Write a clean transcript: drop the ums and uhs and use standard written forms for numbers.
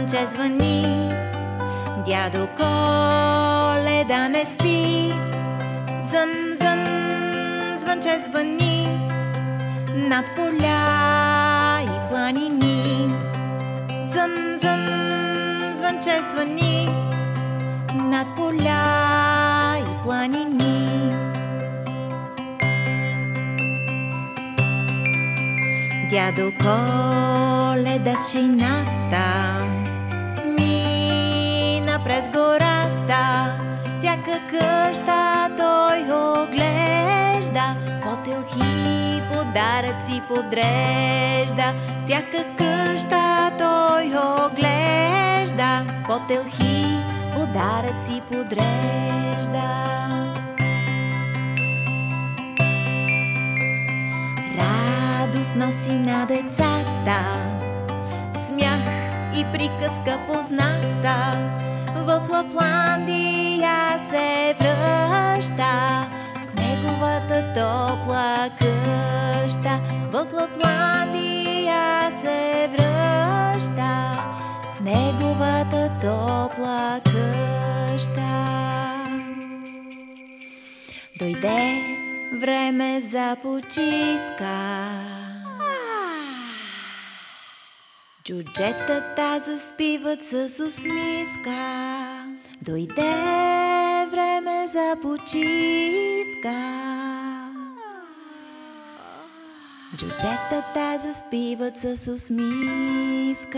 звънче звъни, дядо Коледа не спи. Зън, зън, звънче звъни над поля и планини. Зън, зън, звънче звъни над поля и планини. Дядо Коледа с шейната мина през гората. Всяка къща той оглежда, потелхи подаръци подрежда. Всяка къща той оглежда, потелхи подаръци подрежда. Радост носи на децата, смях и приказка позната. В Лапландия се връща, в неговата топла къща. В Лапландия се връща, в неговата топла къща. Дойде време за почивка. Джуджетата заспиват с усмивка. Дойде време за почивка. Джуджетата заспиват с усмивка.